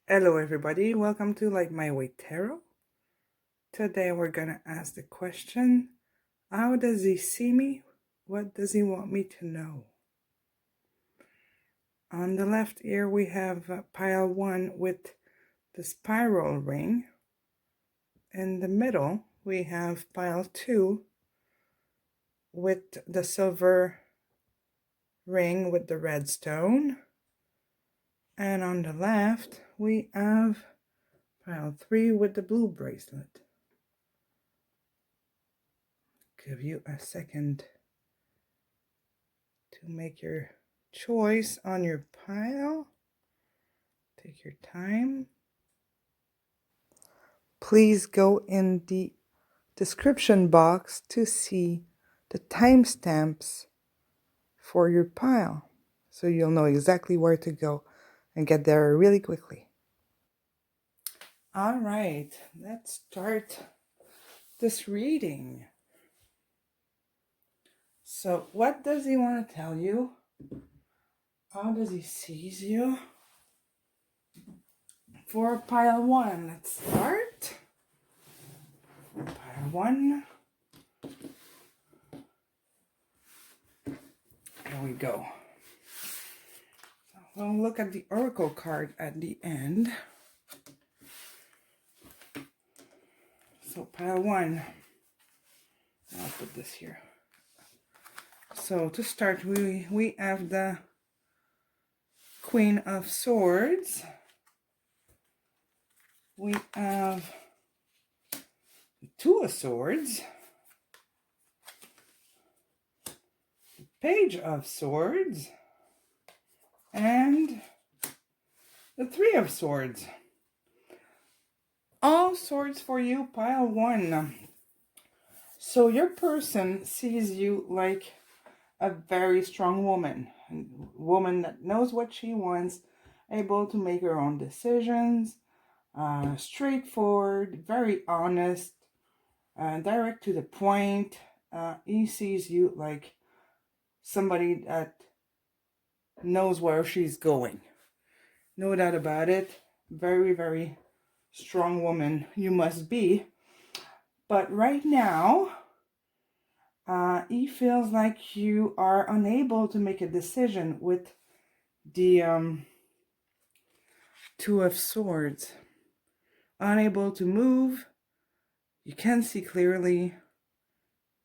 Hello everybody, welcome to Like My Way Tarot. Today we're gonna ask the question, how does he see me? What does he want me to know? On the left here we have pile 1 with the spiral ring. In the middle we have pile 2 with the silver ring with the red stone. And on the left we have pile 3 with the blue bracelet. Give you a second to make your choice on your pile. Take your time. Please go in the description box to see the timestamps for your pile, so you'll know exactly where to go and get there really quickly. All right, let's start this reading. So what does he want to tell you? How does he sees you? For pile 1, let's start. Pile 1. There we go. So we'll look at the oracle card at the end. So pile 1. I'll put this here. So to start, we have the Queen of Swords. We have the Two of Swords. The Page of Swords. And the Three of Swords. All swords for you, pile 1. So your person sees you like a very strong woman. A woman that knows what she wants, able to make her own decisions, straightforward, very honest, direct to the point. He sees you like somebody that knows where she's going. No doubt about it. Very, very strong woman you must be. But right now, he feels like you are unable to make a decision with the Two of Swords. Unable to move. You can see clearly.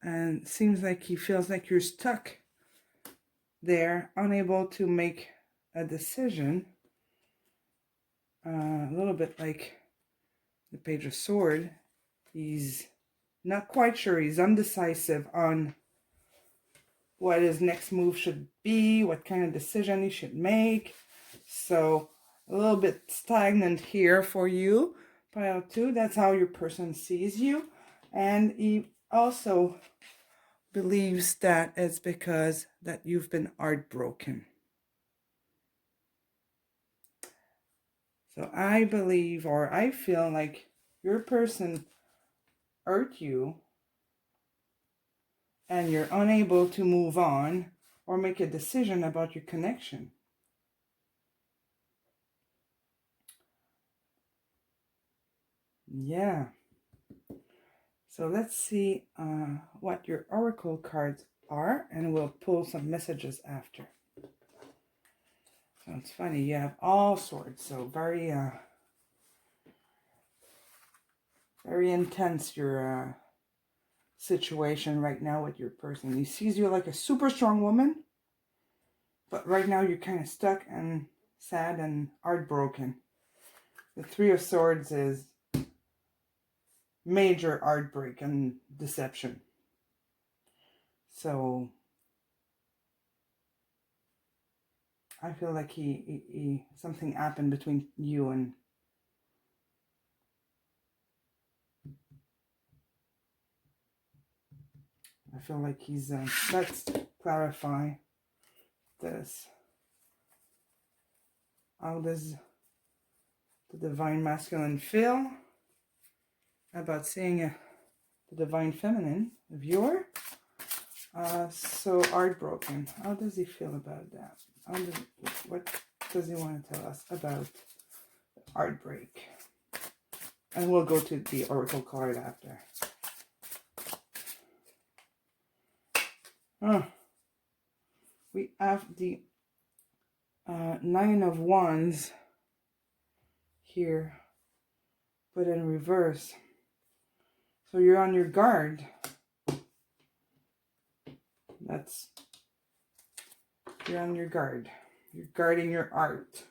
And seems like he feels like you're stuck there, unable to make a decision. A little bit like the Page of Swords. He's not quite sure. He's undecisive on what his next move should be, what kind of decision he should make. So a little bit stagnant here for you. Pile 2, that's how your person sees you. And he also believes that it's because that you've been heartbroken. So I believe, or I feel like your person hurt you and you're unable to move on or make a decision about your connection. Yeah. So let's see what your oracle cards are, and we'll pull some messages after. So it's funny, you have all sorts, so very intense your situation right now with your person. He sees you like a super strong woman, but right now you're kind of stuck and sad and heartbroken. The Three of Swords is major heartbreak and deception. So I feel like he something happened between you and I feel like he's let's clarify this. How does the divine masculine feel about seeing the divine feminine viewer? So heartbroken. How does he feel about that? What does he want to tell us about heartbreak. And we'll go to the oracle card after. We have the Nine of Wands here, but in reverse. So you're on your guard. You're on your guard. You're guarding your art.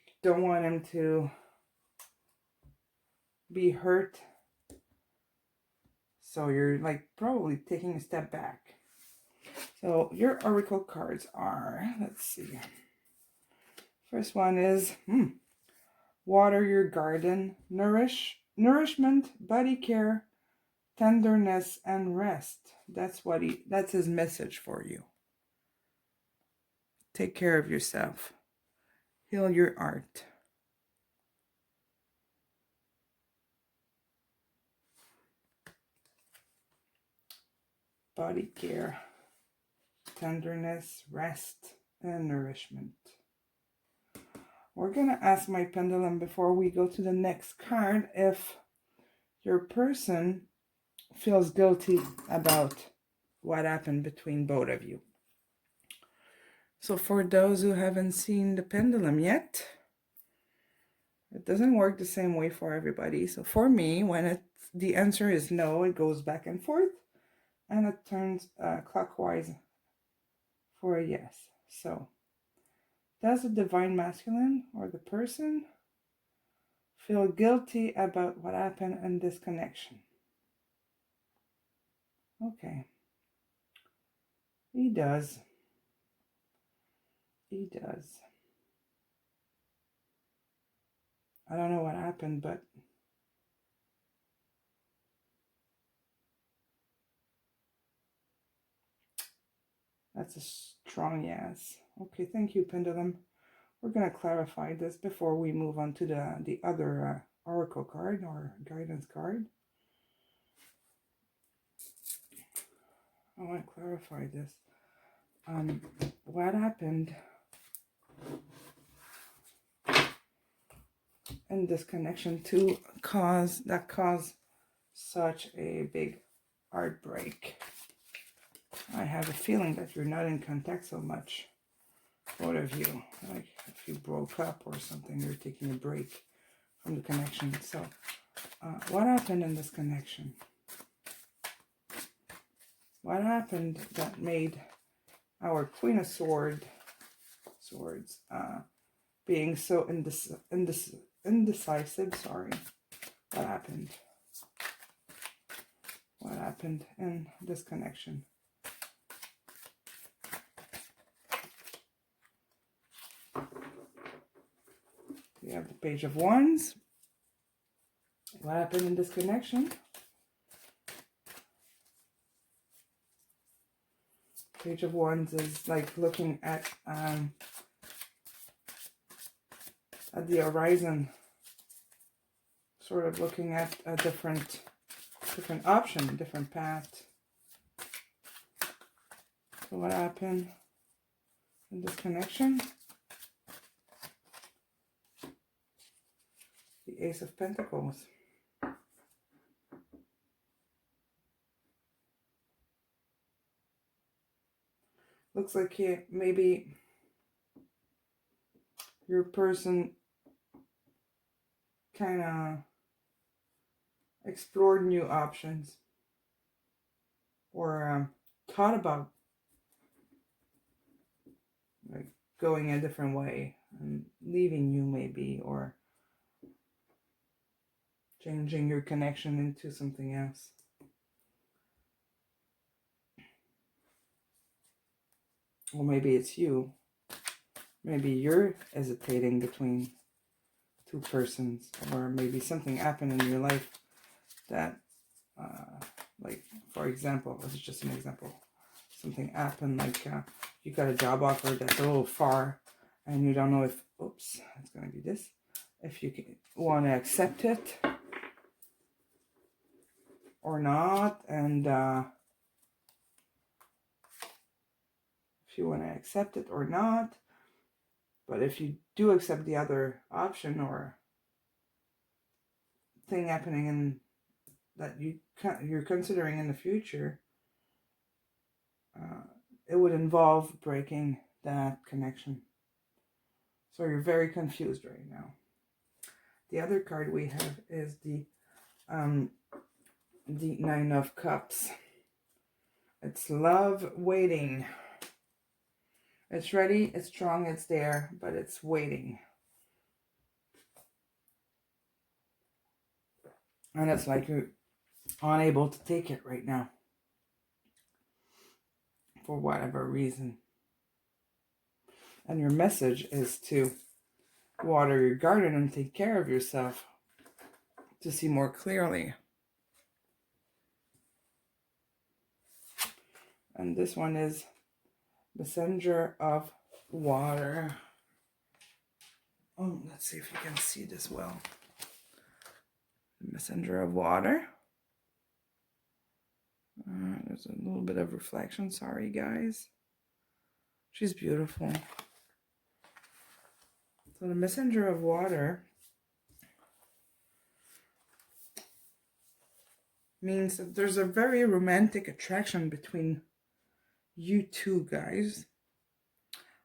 You don't want him to be hurt. So you're like probably taking a step back. So your oracle cards are, let's see. First one is water your garden, nourishment, body care, tenderness, and rest. That's his message for you. Take care of yourself. Heal your art. Body care, tenderness, rest, and nourishment. We're going to ask my pendulum before we go to the next card if your person feels guilty about what happened between both of you. So for those who haven't seen the pendulum yet, it doesn't work the same way for everybody. So for me, when the answer is no, it goes back and forth, and it turns clockwise for a yes. So does the divine masculine or the person feel guilty about what happened in this connection? Okay. He does. He does. I don't know what happened, but that's a strong yes. Okay, thank you, pendulum. We're going to clarify this before we move on to the other oracle card or guidance card. I want to clarify this. What happened in this connection to cause such a big heartbreak? I have a feeling that you're not in contact so much, both of you. Like if you broke up or something, you're taking a break from the connection. So what happened in this connection? What happened that made our Queen of Swords being so indecisive? Sorry. What happened? What happened in this connection? We have the Page of Wands. What happened in this connection? Page of Wands is like looking at the horizon, sort of looking at a different option, different path. So what happened in this connection? The Ace of Pentacles. Looks like maybe your person kind of explored new options or thought about like going a different way and leaving you maybe, or changing your connection into something else. Or maybe it's you. Maybe you're hesitating between two persons, or maybe something happened in your life that, like, for example, this is just an example. Something happened, like you got a job offer that's a little far, and you don't know if, oops, it's going to be this, if you want to accept it or not, and if you want to accept it or not, But if you do accept the other option or thing happening in that you're considering in the future, it would involve breaking that connection. So you're very confused right now. The other card we have is the Nine of Cups. It's love waiting. It's ready, it's strong, it's there, but it's waiting. And it's like you're unable to take it right now. For whatever reason. And your message is to water your garden and take care of yourself to see more clearly. And this one is Messenger of Water. Oh, let's see if you can see this well. Messenger of Water. There's a little bit of reflection. Sorry, guys. She's beautiful. So the Messenger of Water means that there's a very romantic attraction between you two guys.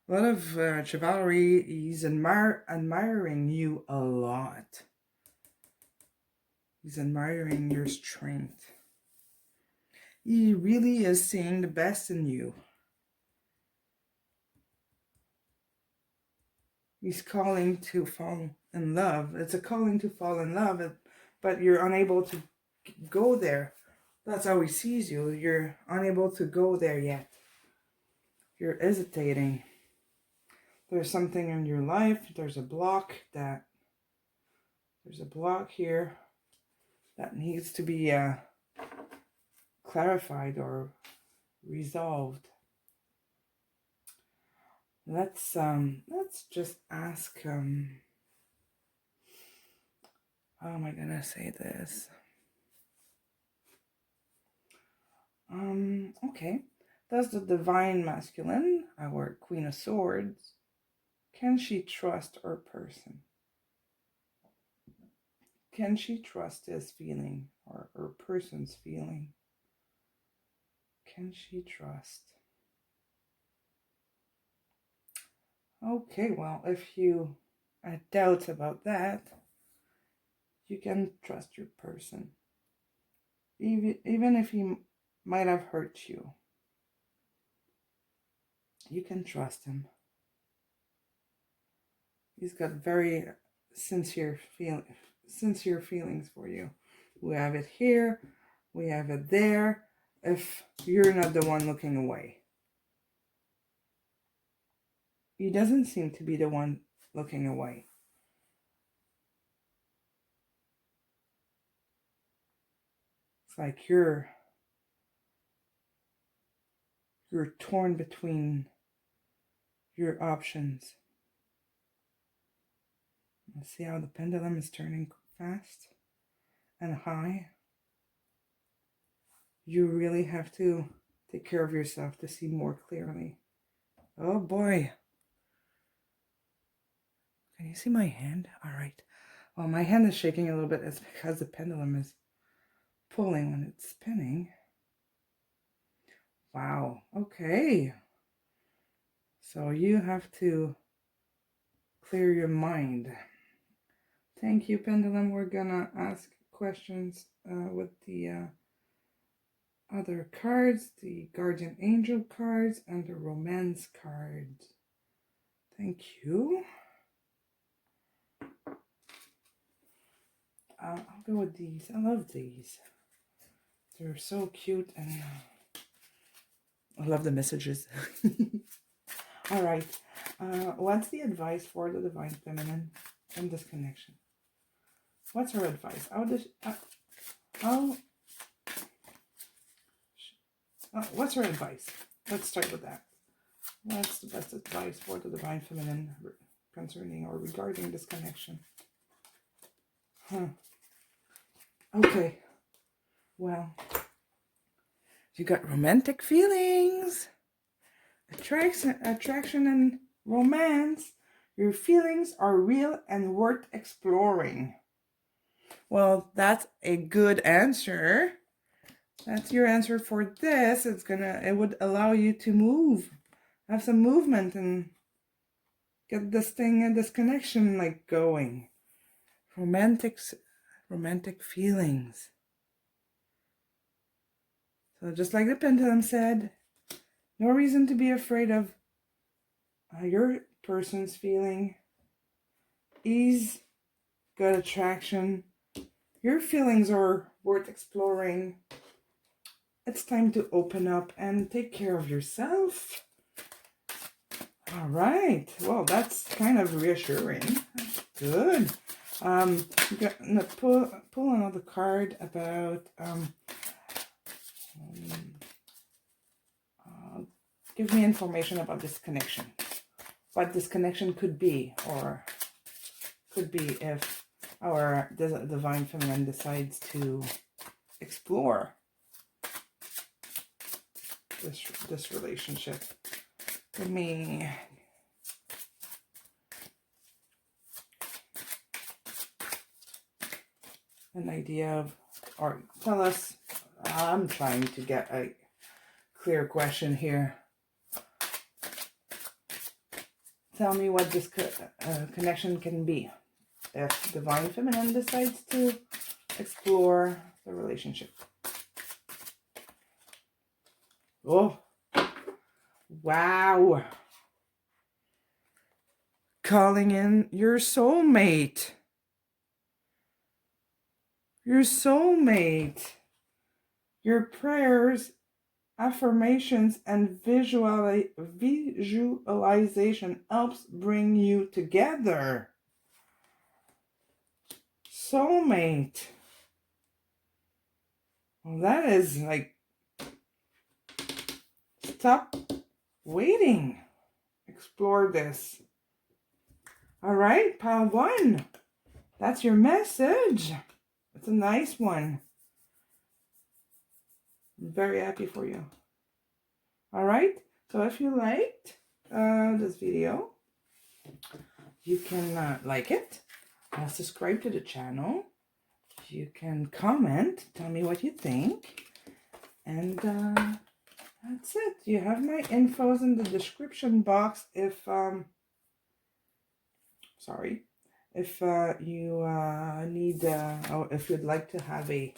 A lot of chivalry. He's admiring you a lot. He's admiring your strength. He really is seeing the best in you. He's calling to fall in love. It's a calling to fall in love, but you're unable to go there. That's how he sees you. You're unable to go there yet. You're hesitating. There's something in your life. There's a block here that needs to be clarified or resolved. Let's just ask, how am I gonna say this? Okay. Does the divine masculine, our Queen of Swords, can she trust her person? Can she trust his feeling or her person's feeling? Can she trust? Okay, well, if you have doubts about that, you can trust your person. Even if he might have hurt you, you can trust him. He's got very sincere feelings for you. We have it here, we have it there, if you're not the one looking away. He doesn't seem to be the one looking away. It's like you're torn between your options. See how the pendulum is turning fast and high? You really have to take care of yourself to see more clearly. Oh boy. Can you see my hand? All right. Well, my hand is shaking a little bit. It's because the pendulum is pulling when it's spinning. Wow. Okay. So you have to clear your mind. Thank you, pendulum. We're gonna ask questions with the other cards, the guardian angel cards and the romance cards. Thank you. I'll go with these. I love these. They're so cute and I love the messages. All right. What's the advice for the divine feminine in this connection? What's her advice? What's her advice? Let's start with that. What's the best advice for the divine feminine concerning or regarding this connection? Okay. Well, you got romantic feelings, attraction and romance. Your feelings are real and worth exploring. Well, that's a good answer. That's your answer for this. It would allow you to move, have some movement, and get this thing and this connection like going. Romantic feelings. So just like the pendulum said, no reason to be afraid of your person's feeling. Ease, good attraction. Your feelings are worth exploring. It's time to open up and take care of yourself. All right. Well, that's kind of reassuring. That's good. I'm gonna pull another card about give me information about this connection. What this connection could be, or could be if our divine feminine decides to explore this relationship. Give me an idea of, or tell us, I'm trying to get a clear question here. Tell me what this connection can be if divine feminine decides to explore the relationship. Oh, wow. Calling in your soulmate. Your soulmate. Your prayers, affirmations, and visualization helps bring you together. Soulmate. Well, that is like, stop waiting. Explore this. All right, pile 1. That's your message. It's a nice one. I'm very happy for you. All right, so if you liked this video, you can like it, subscribe to the channel. You can comment, tell me what you think, and that's it. You have my infos in the description box if you need or if you'd like to have a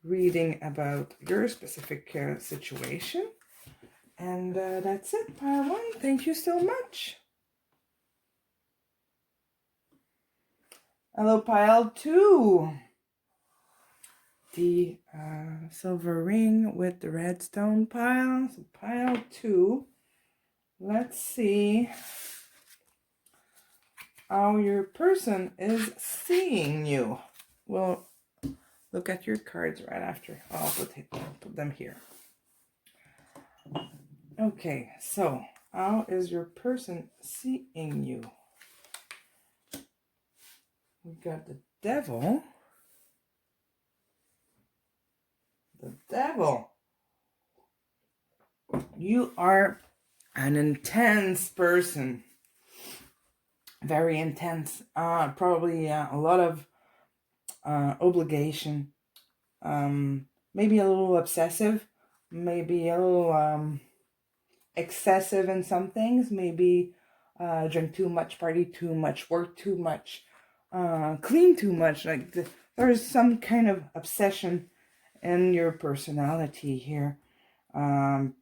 reading about your specific situation. And that's it, pile 1. Thank you so much. Hello, pile 2. The silver ring with the red stone pile. So pile 2. Let's see how your person is seeing you. We'll look at your cards right after. I'll put them here. Okay, so how is your person seeing you? We got the devil. The devil. You are an intense person. Very intense. Probably a lot of obligation. Maybe a little obsessive. Maybe a little excessive in some things. Maybe drink too much, party too much, work too much, clean too much. Like there's some kind of obsession in your personality here. And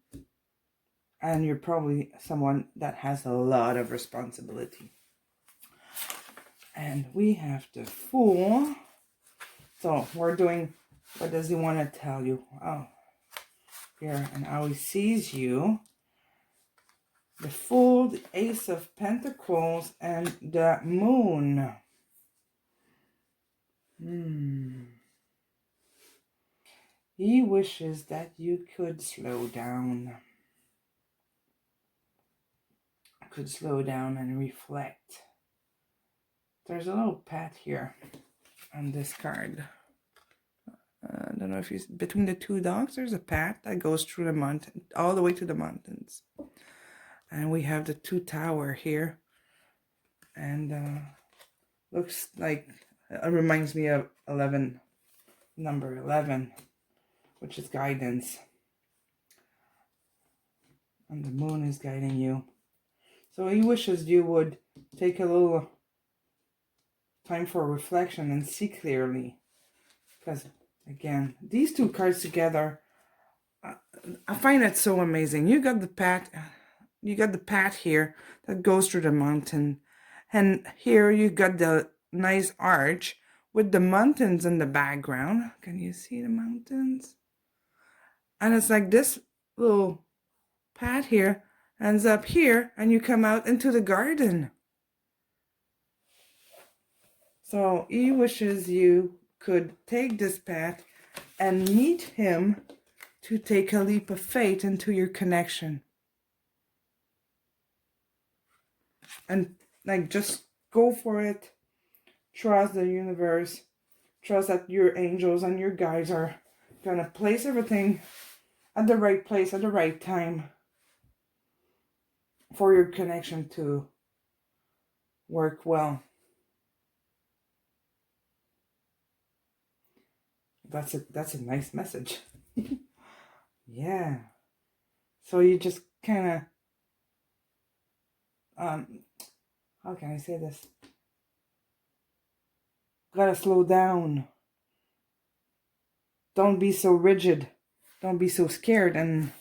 you're probably someone that has a lot of responsibility. And we have the Fool. So we're doing, what does he want to tell you? Oh, here, and how he sees you. The Fool, the Ace of Pentacles, and the Moon. He wishes that you could slow down. Could slow down and reflect. There's a little path here on this card. I don't know if you, between the two dogs, there's a path that goes through the mountain, all the way to the mountains. And we have the 2 tower here. And looks like it reminds me of 11, number 11, which is guidance. And the moon is guiding you. So he wishes you would take a little time for reflection and see clearly. Because, again, these two cards together, I find it so amazing. You got the path here that goes through the mountain. And here you got the nice arch with the mountains in the background. Can you see the mountains? And it's like this little path here ends up here, and you come out into the garden. So he wishes you could take this path and meet him to take a leap of faith into your connection. And like, just go for it. Trust the universe. Trust that your angels and your guides are going to place everything at the right place at the right time for your connection to work well. That's a nice message. Yeah. So you just kind of, how can I say this? Gotta slow down. Don't be so rigid. Don't be so scared. And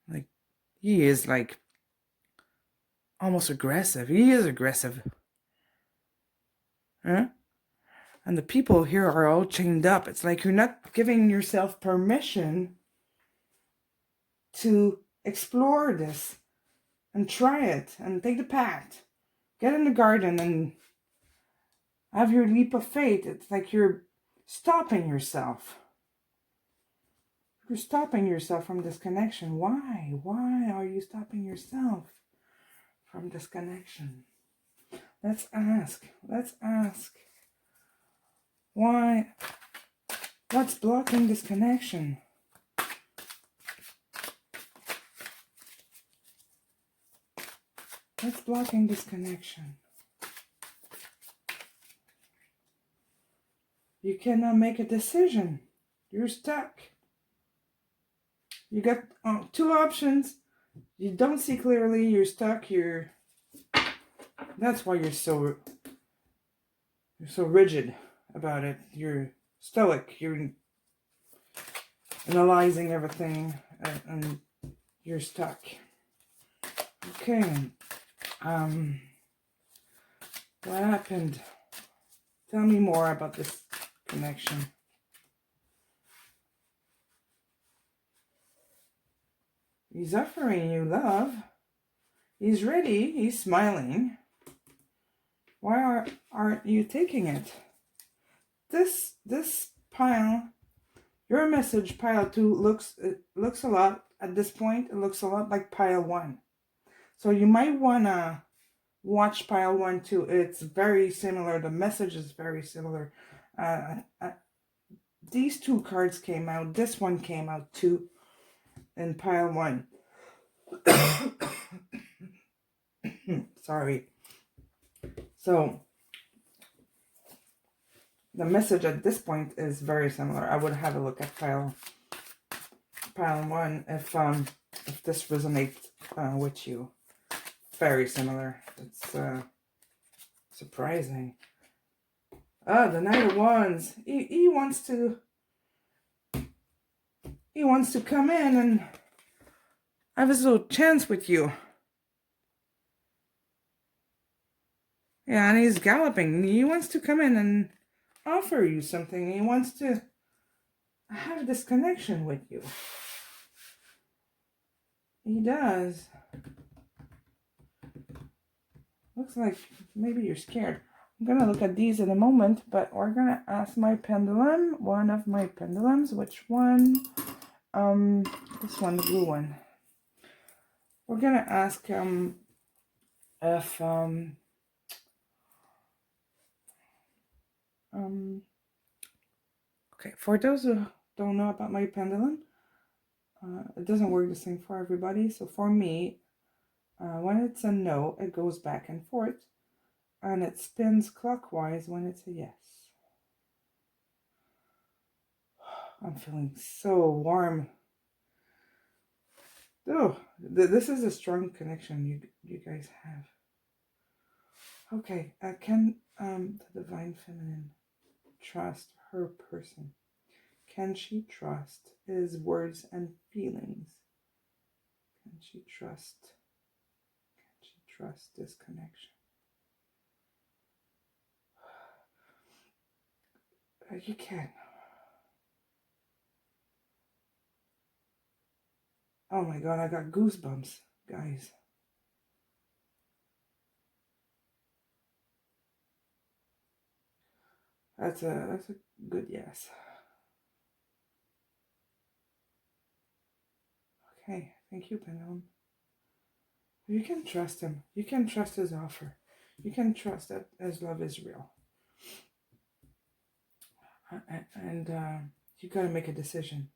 like, he is like almost aggressive. He is aggressive. Huh? And the people here are all chained up. It's like you're not giving yourself permission to explore this and try it and take the path. Get in the garden and have your leap of faith. It's like you're stopping yourself. You're stopping yourself from this connection. Why? Why are you stopping yourself from this connection? Let's ask. Let's ask. Why? What's blocking this connection? What's blocking this connection? You cannot make a decision. You're stuck. You got two options. You don't see clearly. You're stuck. That's why you're so rigid about it. You're stoic. You're analyzing everything, and you're stuck. Okay. What happened? Tell me more about this connection. He's offering you love. He's ready. He's smiling. Why aren't you taking it? This pile, your message pile 2 looks a lot, at this point, it looks a lot like pile 1. So you might wanna watch pile 1 too. It's very similar. The message is very similar. These two cards came out. This one came out too in pile 1. Sorry. So the message at this point is very similar. I would have a look at pile 1 if this resonates with you. Very similar. It's surprising. The Knight of Wands. He wants to come in and have his little chance with you. Yeah, and he's galloping. He wants to come in and offer you something. He wants to have this connection with you. He does. Looks like maybe you're scared. I'm going to look at these in a moment, but we're going to ask my pendulum, one of my pendulums. Which one? This one, the blue one. We're going to ask if okay, for those who don't know about my pendulum, it doesn't work the same for everybody. So for me, When it's a no, it goes back and forth, and it spins clockwise when it's a yes. I'm feeling so warm. Oh, this is a strong connection you guys have. Okay, can the Divine Feminine trust her person? Can she trust his words and feelings? Can she trust this connection? You can. Oh my god, I got goosebumps, guys. That's a good yes. Okay, thank you, Pendulum. You can trust him. You can trust his offer. You can trust that his love is real. And you got to make a decision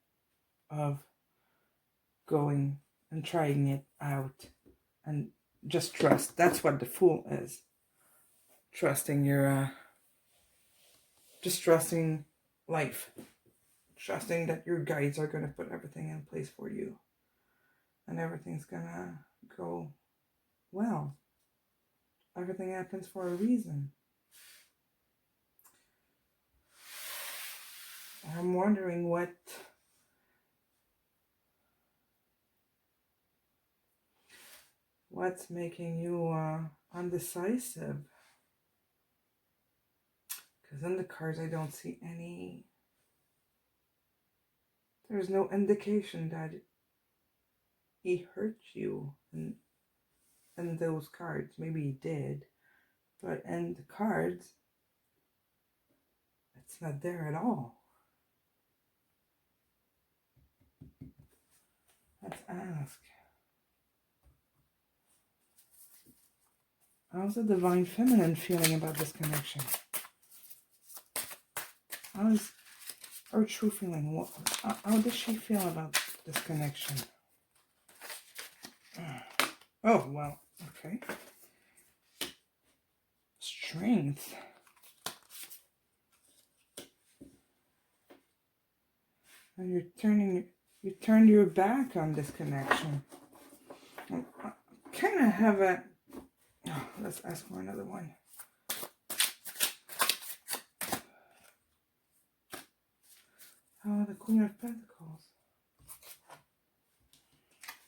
of going and trying it out, and just trust. That's what the Fool is. Trusting your, just trusting life. Trusting that your guides are going to put everything in place for you. And everything's going to go well. Everything happens for a reason. I'm wondering what's making you undecisive. Because in the cards I don't see any. There's no indication that he hurt you in those cards. Maybe he did. But in the cards, it's not there at all. Let's ask. How's the Divine Feminine feeling about this connection? How is her true feeling? How does she feel about this connection? Oh, well, okay. Strength. And you turned your back on this connection. I kind of have a, oh, let's ask for another one. Oh, the Queen of Pentacles.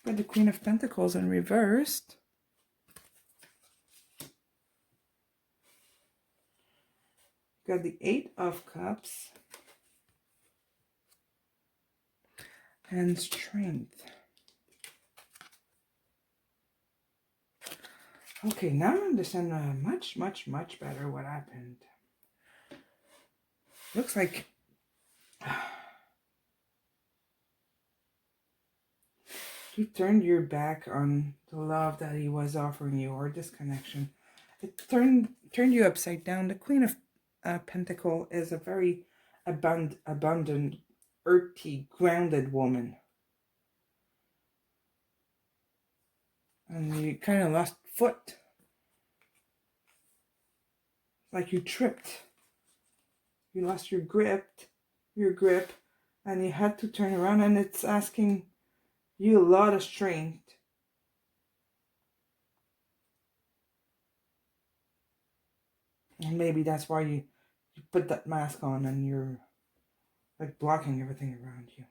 Got the Queen of Pentacles in reversed. Got the Eight of Cups. And Strength. Okay, now I understand much, much, much better what happened. Looks like you turned your back on the love that he was offering you, or this connection. It turned you upside down. The Queen of Pentacles is a very abundant, earthy, grounded woman. And you kind of lost foot. Like you tripped. You lost your grip, and you had to turn around, and it's asking you a lot of strength. And maybe that's why you put that mask on and you're like blocking everything around you.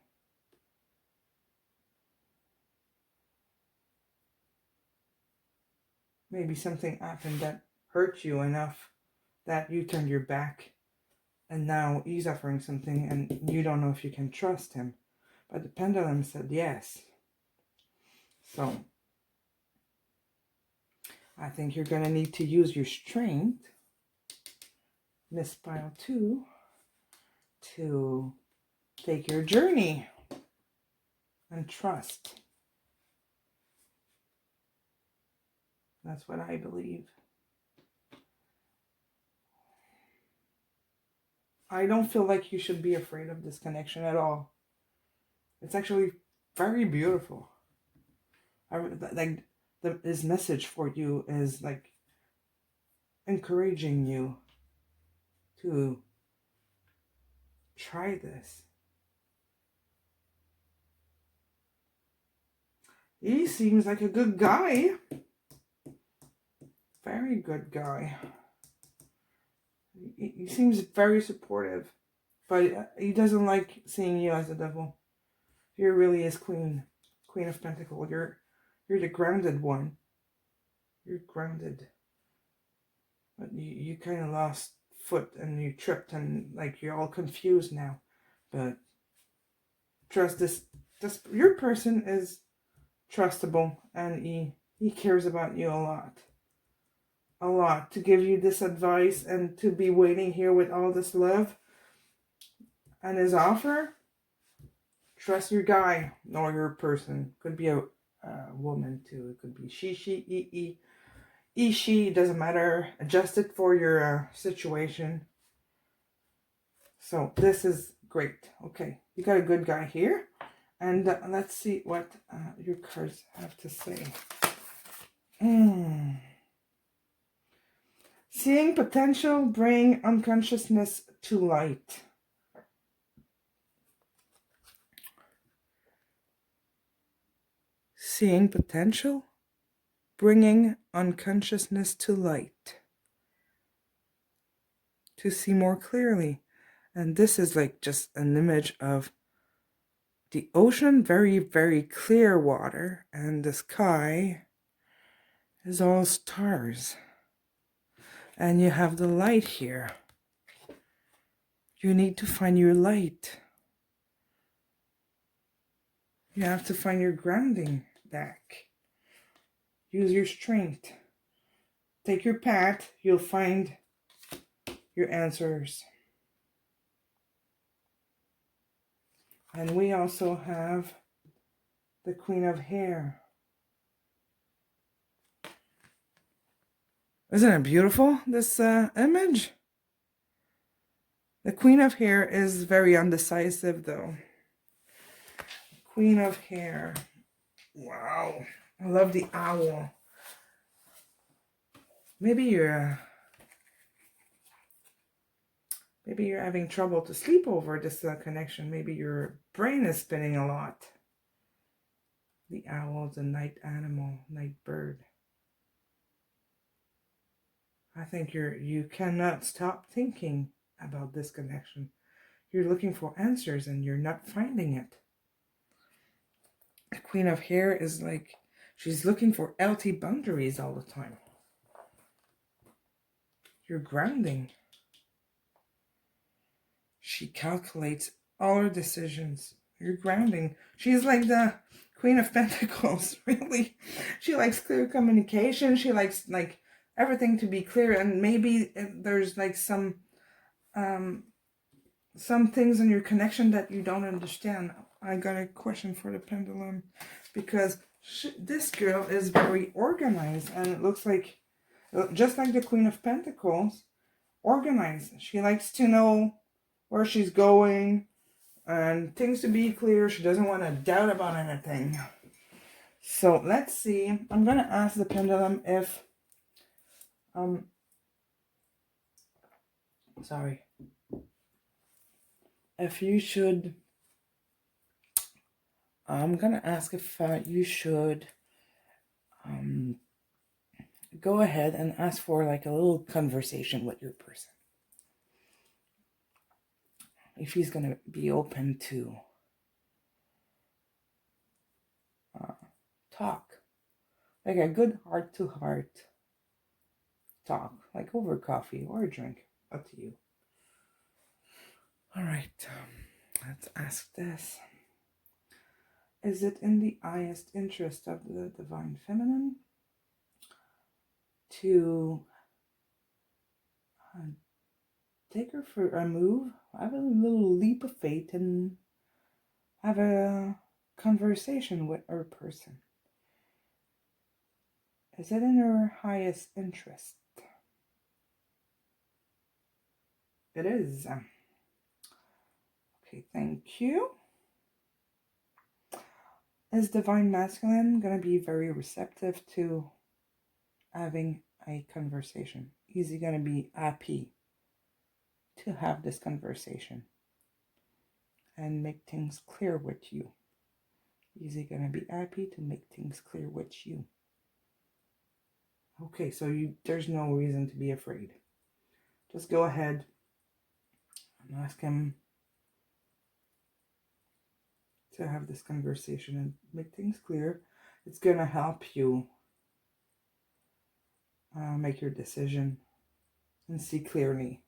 Maybe something happened that hurt you enough that you turned your back, and now he's offering something and you don't know if you can trust him. But the pendulum said yes. So I think you're going to need to use your strength, Miss Pile 2, to take your journey and trust. That's what I believe. I don't feel like you should be afraid of this connection at all. It's actually very beautiful. Like his message for you is like encouraging you to try this. He seems like a good guy. Very good guy. He seems very supportive, but he doesn't like seeing you as a devil. He really is Queen of Pentacles. You're the grounded one. You're grounded. But you kind of lost foot and you tripped and like you're all confused now. But trust this your person is trustable, and he cares about you a lot to give you this advice and to be waiting here with all this love and his offer. Trust your guy or your person. Could be a woman too. It could be she, she, it doesn't matter. Adjust it for your situation. So this is great. Okay, you got a good guy here. And let's see what your cards have to say. Seeing potential, bring unconsciousness to light. Seeing potential, bringing unconsciousness to light. To see more clearly. And this is like just an image of the ocean, very, very clear water, and the sky is all stars. And you have the light here. You need to find your light. You have to find your grounding back. Use your strength. Take your path. You'll find your answers. And we also have the Queen of Hair. Isn't it beautiful, this image? The Queen of Hair is very undecisive, though. Queen of Hair. Wow. I love the owl. Maybe you're having trouble to sleep over this connection. Maybe your brain is spinning a lot. The owl, the night animal, night bird. I think you cannot stop thinking about this connection. You're looking for answers and you're not finding it. The Queen of Hair is like, she's looking for healthy boundaries all the time. You're grounding. She calculates all her decisions. You're grounding. She's like the Queen of Pentacles, really. She likes clear communication. She likes like everything to be clear, and maybe there's like some things in your connection that you don't understand. I got a question for the pendulum because this girl is very organized, and it looks like just like the Queen of Pentacles, organized. She likes to know where she's going and things to be clear. She doesn't want to doubt about anything. So let's see. I'm going to ask the pendulum if if you should, I'm going to ask if you should go ahead and ask for like a little conversation with your person. If he's going to be open to talk, like a good heart-to-heart talk, like over coffee or a drink, up to you. All right, let's ask this. Is it in the highest interest of the Divine Feminine to take her for a move, have a little leap of faith, and have a conversation with her person? Is it in her highest interest? It is. Okay, thank you. is divine masculine going to be very receptive to having a conversation? Is he going to be happy to have this conversation and make things clear with you? Is he going to be happy to make things clear with you? Okay, so there's no reason to be afraid. Just go ahead and ask him to have this conversation and make things clear. It's going to help you make your decision and see clearly.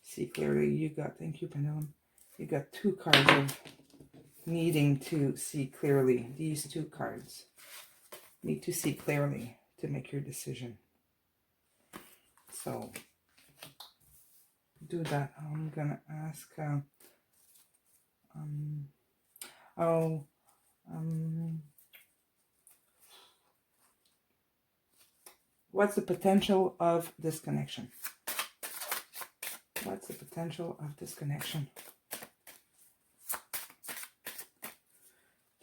See clearly. You got, thank you, Pendulum. You got 2 cards of needing to see clearly. These 2 cards need to see clearly to make your decision. So do that. I'm gonna ask what's the potential of this connection? What's the potential of this connection?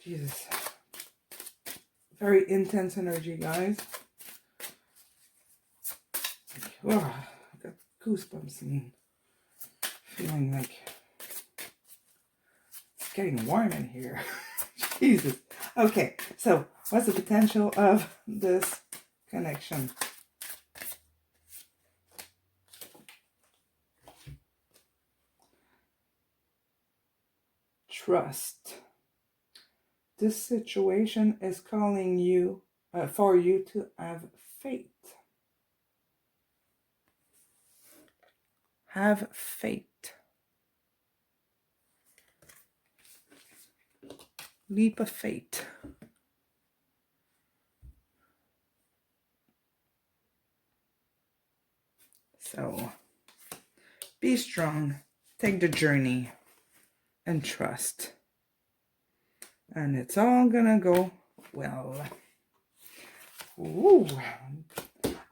Jesus. Very intense energy, guys. Oh, I got goosebumps and feeling like it's getting warm in here. Jesus. Okay, so what's the potential of this connection? Trust. This situation is calling you for you to have faith. Have faith. Leap of faith. So, be strong. Take the journey and trust. And it's all gonna go well. Ooh.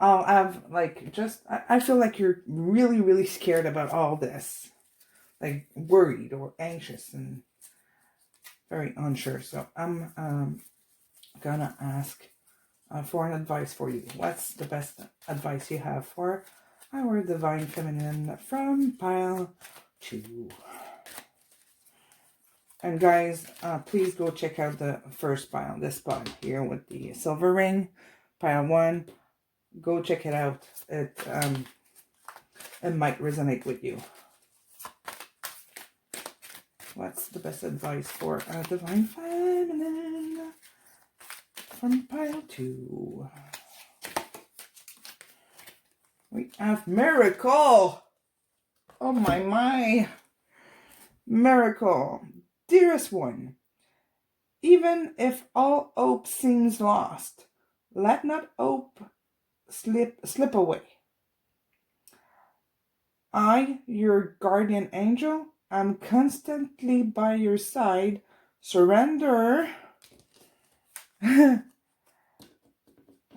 I'll have I feel like you're really, really scared about all this. Like worried or anxious and very unsure. So I'm gonna ask for an advice for you. What's the best advice you have for our Divine Feminine from pile 2? And guys, please go check out the first pile, this pile here with the silver ring, pile 1. Go check it out. It might resonate with you. What's the best advice for a Divine Feminine from pile 2? We have Miracle. Oh my. Miracle. Dearest one, even if all hope seems lost, let not hope slip away. I, your guardian angel, am constantly by your side. Surrender.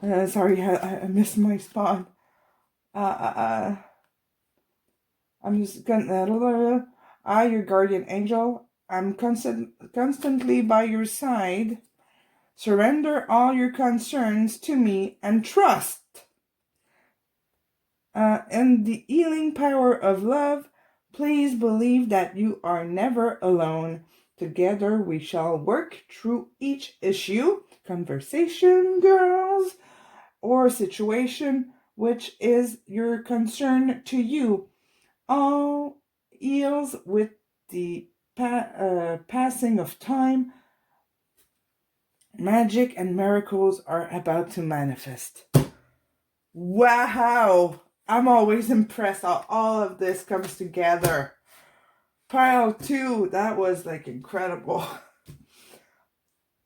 Sorry, I missed my spot. I'm just gonna. I, your guardian angel, I'm constantly by your side. Surrender all your concerns to me and trust in the healing power of love. Please believe that you are never alone. Together we shall work through each issue, conversation, girls, or situation which is your concern to you. All heals with the passing of time. Magic and miracles are about to manifest. Wow! I'm always impressed how all of this comes together. Pile 2, that was like incredible.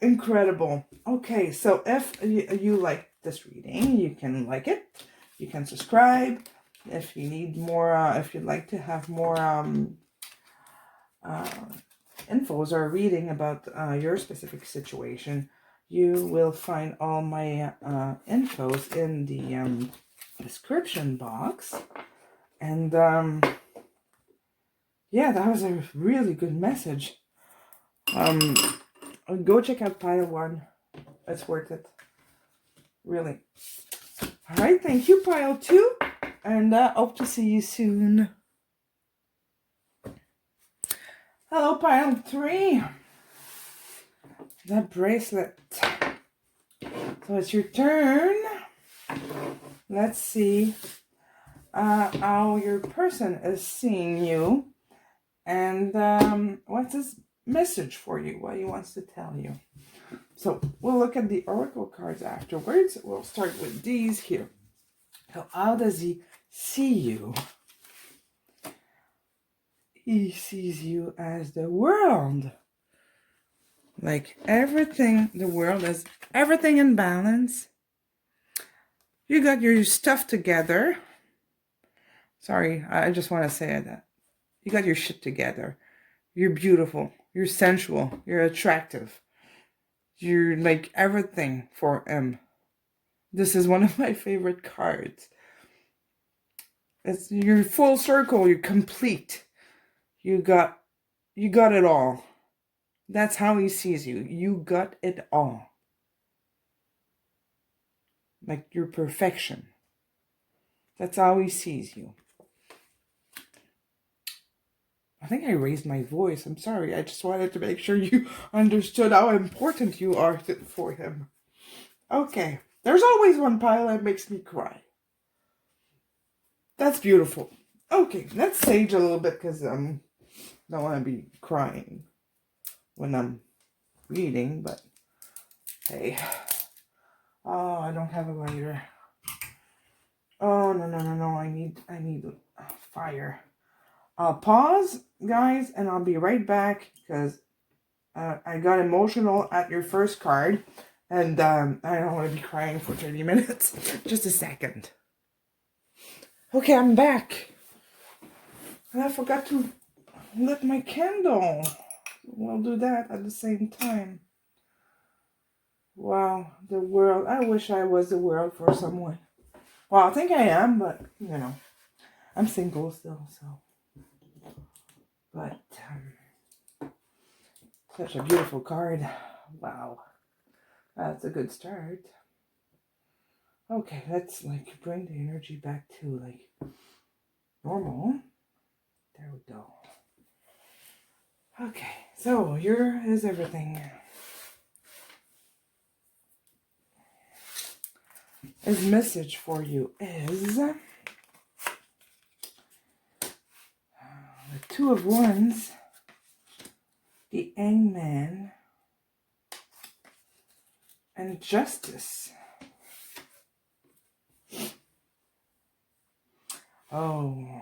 Incredible. Okay, so if you like this reading, you can like it. You can subscribe. If you need more, if you'd like to have more infos or reading about your specific situation, you will find all my infos in the description box. And yeah, that was a really good message. Go check out pile 1. It's worth it. Really. All right. Thank you, pile 2. And hope to see you soon. Hello, pile 3. That bracelet. So it's your turn. Let's see how your person is seeing you. And what's his message for you? What he wants to tell you. So we'll look at the oracle cards afterwards. We'll start with these here. So how does he see you? He sees you as the world. Like everything, the world is everything in balance. You got your stuff together. Sorry, I just want to say that. You got your shit together. You're beautiful. You're sensual. You're attractive. You're like everything for him. This is one of my favorite cards. You're full circle. You're complete. You got it all. That's how he sees you. You got it all. Like your perfection. That's how he sees you. I think I raised my voice. I'm sorry. I just wanted to make sure you understood how important you are for him. Okay. There's always one pile that makes me cry. That's beautiful. Okay. Let's sage a little bit because I don't want to be crying when I'm reading. But hey. Oh, I don't have a lighter. Oh, no. I need fire. I'll pause, guys, and I'll be right back because I got emotional at your first card, and I don't want to be crying for 30 minutes. Just a second. Okay, I'm back. And I forgot to lit my candle. We'll do that at the same time. Wow, the world. I wish I was the world for someone. Well, I think I am, but, you know, I'm single still, so. But, such a beautiful card. Wow. That's a good start. Okay, let's, like, bring the energy back to, like, normal. There we go. Okay, so here is everything. His message for you is the Two of Wands, the Hangman, and Justice. Oh,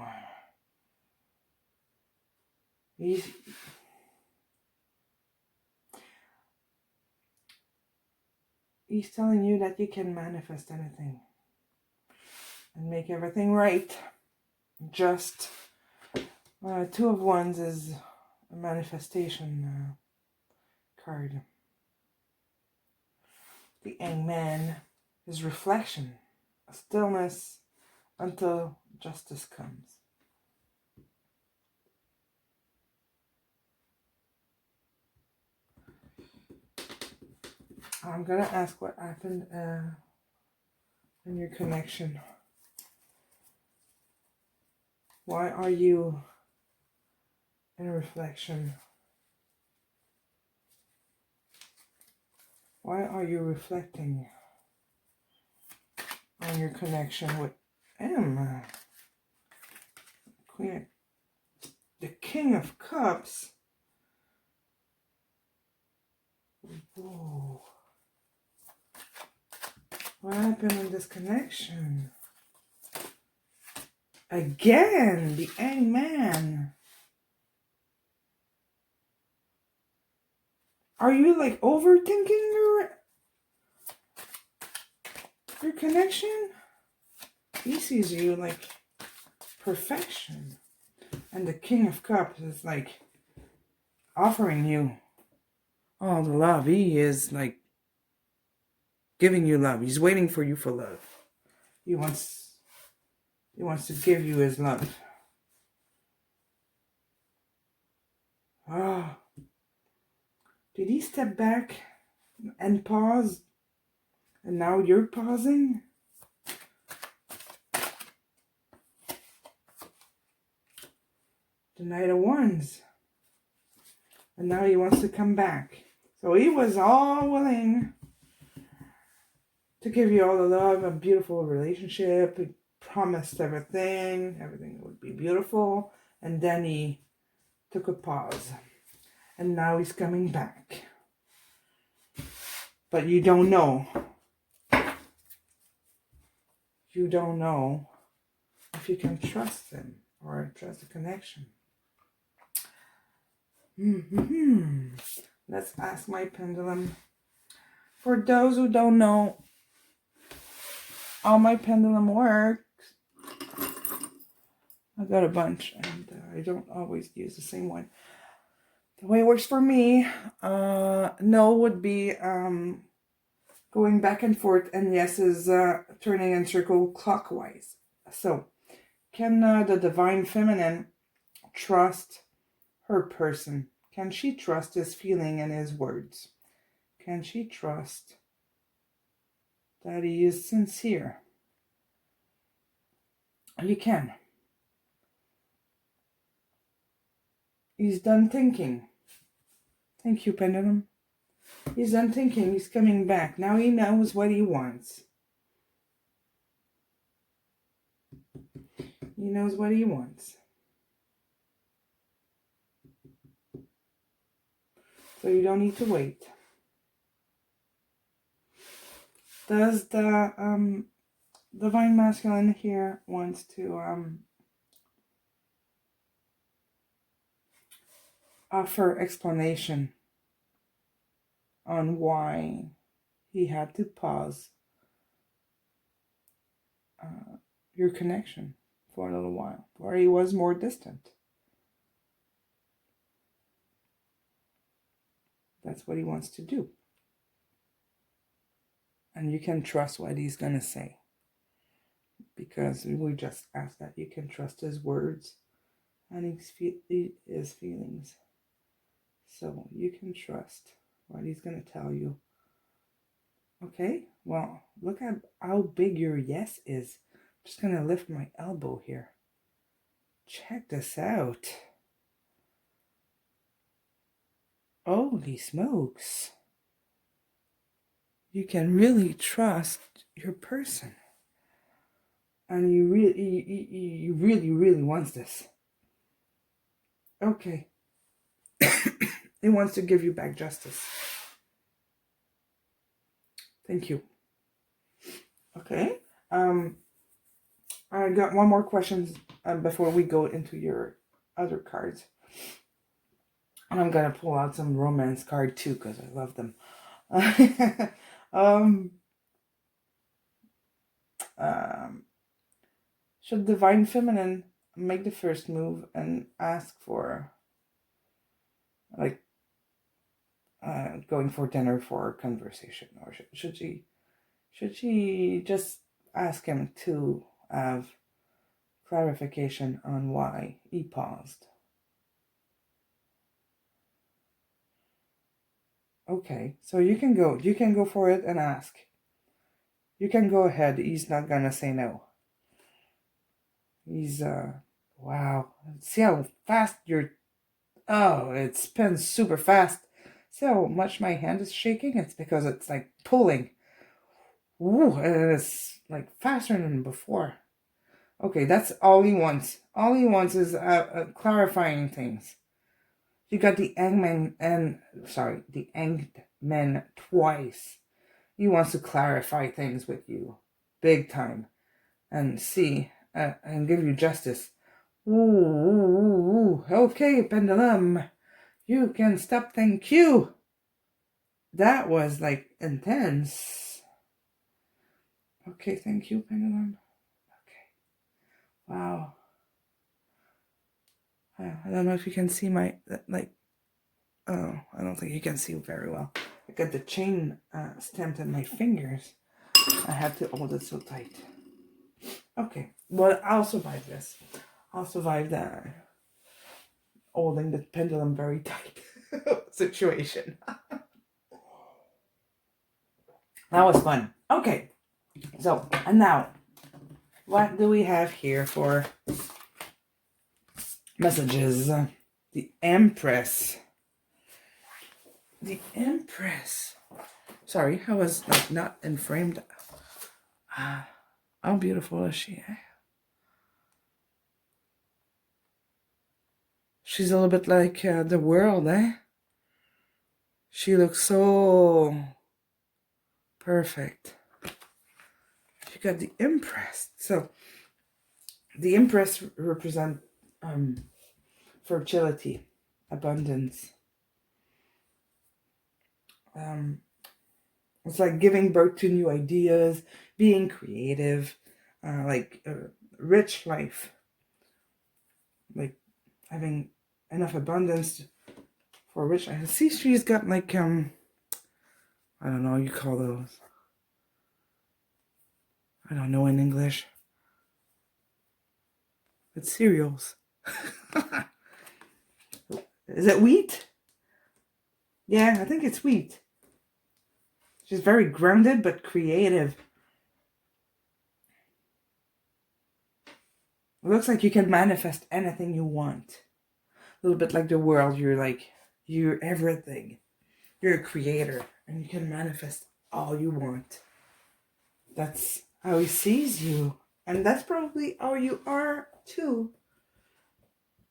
he's telling you that you can manifest anything and make everything right. Just Two of Wands is a manifestation card. The Hangman is reflection, a stillness until justice comes. I'm going to ask what happened in your connection. Why are you in reflection? Why are you reflecting on your connection with him? The King of Cups. Whoa. What happened in this connection? Again, the Hangman. Are you like overthinking your connection? He sees you like perfection. And the King of Cups is like offering you all the love. He is like giving you love. He's waiting for you for love. He wants to give you his love. Did he step back and pause? And now you're pausing? The Knight of Wands. And now he wants to come back. So he was all willing to give you all the love, a beautiful relationship. He promised everything would be beautiful. And then he took a pause. And now he's coming back. But you don't know. You don't know if you can trust him or trust the connection. Let's ask my pendulum. For those who don't know how my pendulum works, I got a bunch and I don't always use the same one. The way it works for me, no would be going back and forth, and yes is turning in circle clockwise. So, can the Divine Feminine trust her person? Can she trust his feeling and his words? Can she trust that he is sincere? You can. He's done thinking. Thank you, Pendulum. He's done thinking. He's coming back. Now he knows what he wants. He knows what he wants. So you don't need to wait. Does the Divine Masculine here wants to offer explanation on why he had to pause your connection for a little while, where he was more distant? That's what he wants to do. And you can trust what he's going to say. Because we just asked that. You can trust his words and his feelings. So you can trust what he's going to tell you. Okay? Well, look at how big your yes is. I'm just going to lift my elbow here. Check this out. Holy smokes. You can really trust your person. And you really wants this. Okay. He wants to give you back justice. Thank you. Okay. I got one more question before we go into your other cards. And I'm going to pull out some romance card too, because I love them. Should Divine Feminine make the first move and ask for, like, going for dinner for a conversation, or should she just ask him to have clarification on why he paused? Okay, so you can go for it and ask. You can go ahead. He's not gonna say no. He's wow. See how fast it spins super fast. See how much my hand is shaking? It's because it's like pulling. Ooh, and it's like faster than before. Okay, that's all he wants. All he wants is clarifying things. You got the the Hanged Man twice. He wants to clarify things with you, big time, and see and give you justice. Ooh. Okay, Pendulum, you can stop. Thank you. That was like intense. Okay, thank you, Pendulum. Okay. Wow. I don't know if you can see my, like, oh, I don't think you can see very well. I got the chain stamped in my fingers. I had to hold it so tight. Okay, well, I'll survive this. I'll survive that. Holding the pendulum very tight. situation. That was fun. Okay. So, and now, what do we have here for messages? The Empress. The Empress. Sorry, I was like not in framed. How beautiful is she? She's a little bit like the world, eh? She looks so perfect. You got the Empress. So the Empress represent fertility, abundance. It's like giving birth to new ideas, being creative, like a rich life, like having enough abundance for rich life. See, she's got like I don't know what you call those. I don't know in English. It's cereals. Is it wheat? Yeah, I think it's wheat. She's very grounded but creative. It looks like you can manifest anything you want. A little bit like the world. You're everything. You're a creator and you can manifest all you want. That's how he sees you. And that's probably how you are too.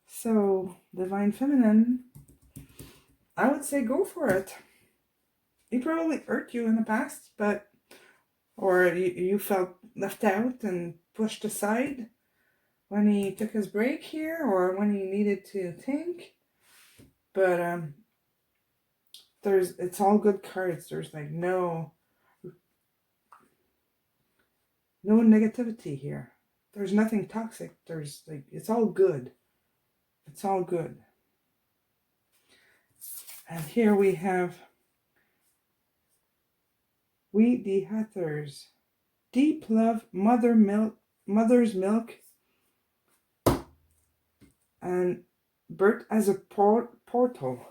So, Divine Feminine, I would say go for it. He probably hurt you in the past, or you felt left out and pushed aside when he took his break here, or when he needed to think. But it's all good cards. There's like no negativity here. There's nothing toxic. There's like, it's all good. It's all good. And here we have We the Hathors. Deep love, mother's milk, and birth as a portal.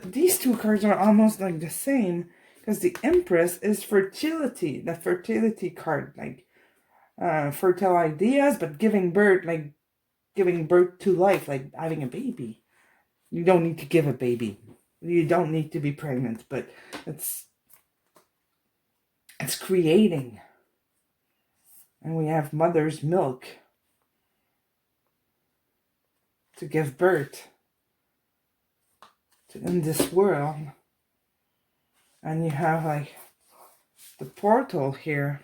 These two cards are almost like the same, because the Empress is fertility, the fertility card, like fertile ideas, but giving birth to life, like having a baby. You don't need to give a baby. You don't need to be pregnant, but it's creating. And we have mother's milk to give birth to in this world. And you have like the portal here.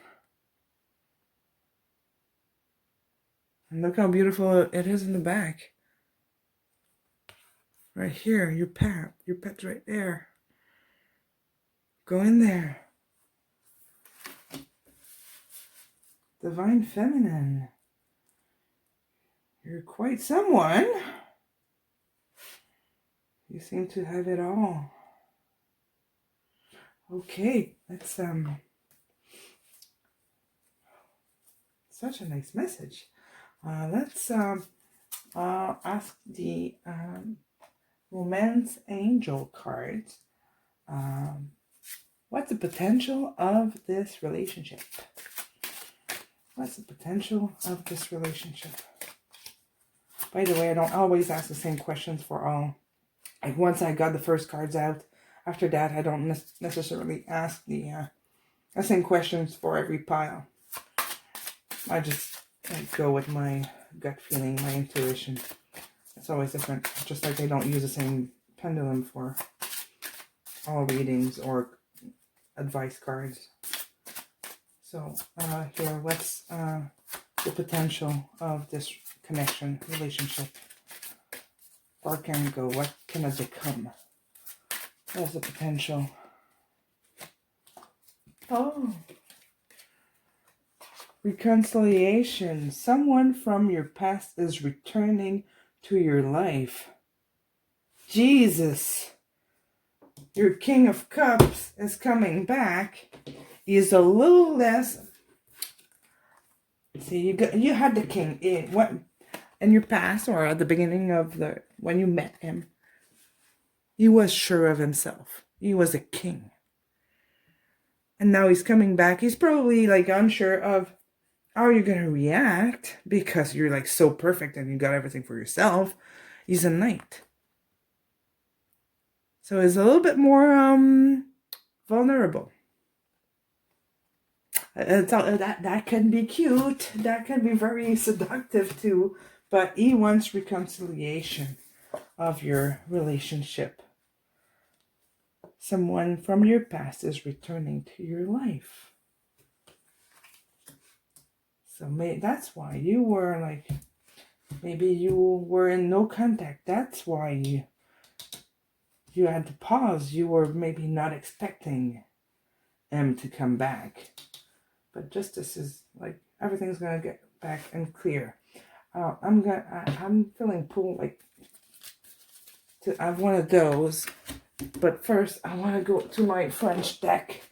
And look how beautiful it is in the back. Right here, your pet's right there. Go in there. Divine Feminine. You're quite someone. You seem to have it all. Okay, that's such a nice message. Let's ask the Romance Angel cards. What's the potential of this relationship? What's the potential of this relationship? By the way, I don't always ask the same questions for all. Like once I got the first cards out, after that I don't necessarily ask the same questions for every pile. I just go with my gut feeling, my intuition. It's always different. Just like I don't use the same pendulum for all readings or advice cards. So here, what's the potential of this connection, relationship? Where can it go? What can it become? What's the potential? Oh. Reconciliation. Someone from your past is returning to your life. Jesus. Your King of Cups is coming back. He's a little less. See, you had the King in your past, or at the beginning of when you met him. He was sure of himself. He was a king. And now he's coming back. He's probably like unsure of how you're going to react because you're like so perfect and you got everything for yourself. He's a knight. So he's a little bit more vulnerable. That can be cute. That can be very seductive too. But he wants reconciliation of your relationship. Someone from your past is returning to your life. So that's why you were like, maybe you were in no contact. That's why you had to pause. You were maybe not expecting him to come back. But justice is like, everything's going to get back and clear. I'm feeling pulled like to have one of those. But first, I want to go to my French deck.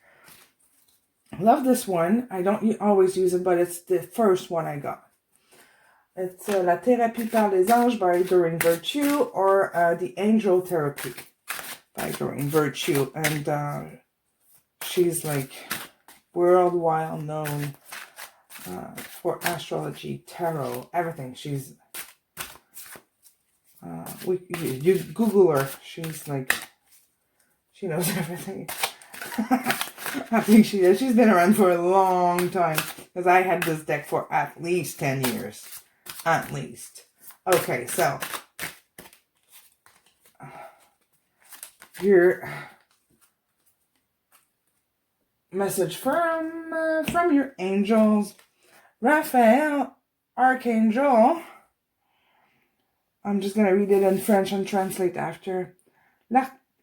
I love this one. I don't always use it, but it's the first one I got. It's La Thérapie par les Anges by Doreen Virtue, or The Angel Therapy by Doreen Virtue. And she's like worldwide known for astrology, tarot, everything. She's you Google her. She's like, she knows everything. I think she is. She's been around for a long time. Because I had this deck for at least 10 years. At least. Okay, so. Your message from your angels. Raphael, Archangel. I'm just going to read it in French and translate after.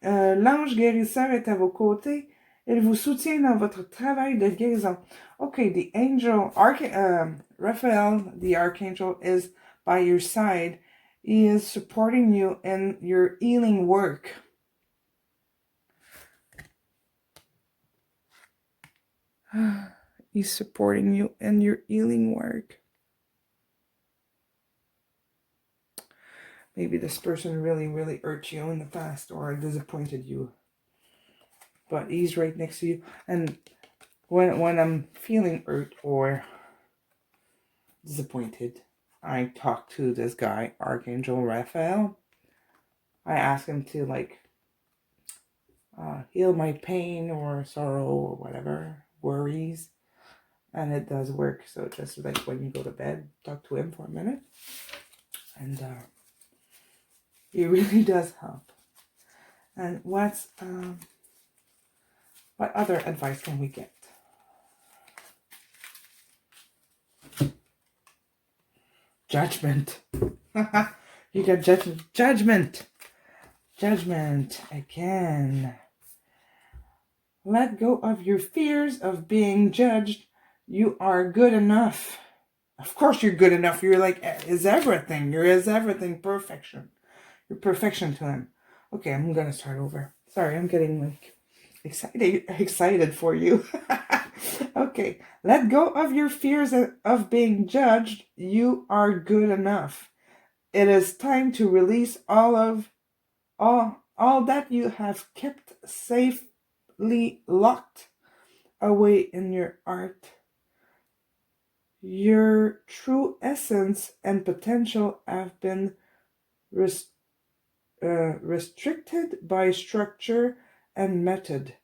L'ange guérisseur est à vos côtés. Il vous soutient dans votre travail de guérison. Okay, the angel, Raphael, the archangel, is by your side. He is supporting you in your healing work. He's supporting you in your healing work. Maybe this person really, really hurt you in the past or disappointed you. But he's right next to you. And when I'm feeling hurt or disappointed, I talk to this guy, Archangel Raphael. I ask him to like heal my pain or sorrow or whatever, worries. And it does work. So just like when you go to bed, talk to him for a minute. And it really does help. And what other advice can we get? Judgment. You got judgment. Judgment again. Let go of your fears of being judged. You are good enough. Of course you're good enough. You're like, is everything. You're is everything. Perfection. You're perfection to him. Okay, I'm going to start over. Sorry, I'm getting like excited for you. Okay, let go of your fears of being judged. You are good enough. It is time to release all that you have kept safely locked away in your heart. Your true essence and potential have been restricted by structure and method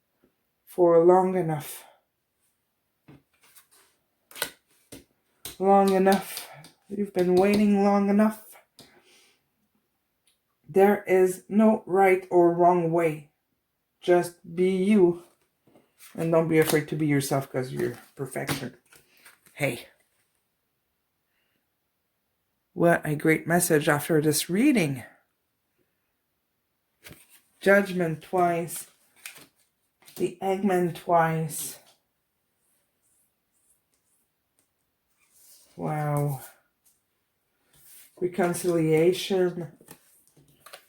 for long enough. Long enough. You've been waiting long enough. There is no right or wrong way. Just be you. And don't be afraid to be yourself because you're perfection. Hey. What a great message after this reading. Judgment twice. The Eggman twice. Wow. Reconciliation.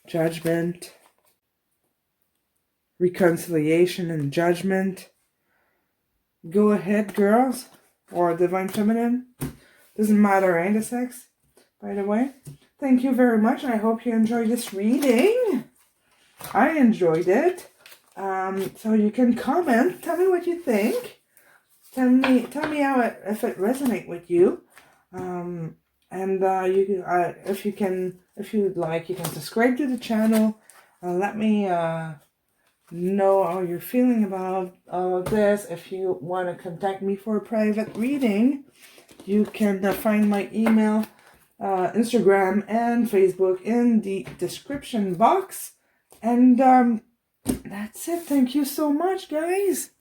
Judgment. Reconciliation and judgment. Go ahead, girls. Or divine feminine. Doesn't matter, ain't the sex? By the way. Thank you very much. I hope you enjoyed this reading. I enjoyed it. So you can comment. Tell me what you think. Tell me how if it resonates with you. And you if you'd like, you can subscribe to the channel. Let me know how you're feeling about this. If you want to contact me for a private reading, you can find my email, Instagram, and Facebook in the description box. And that's it. Thank you so much, guys.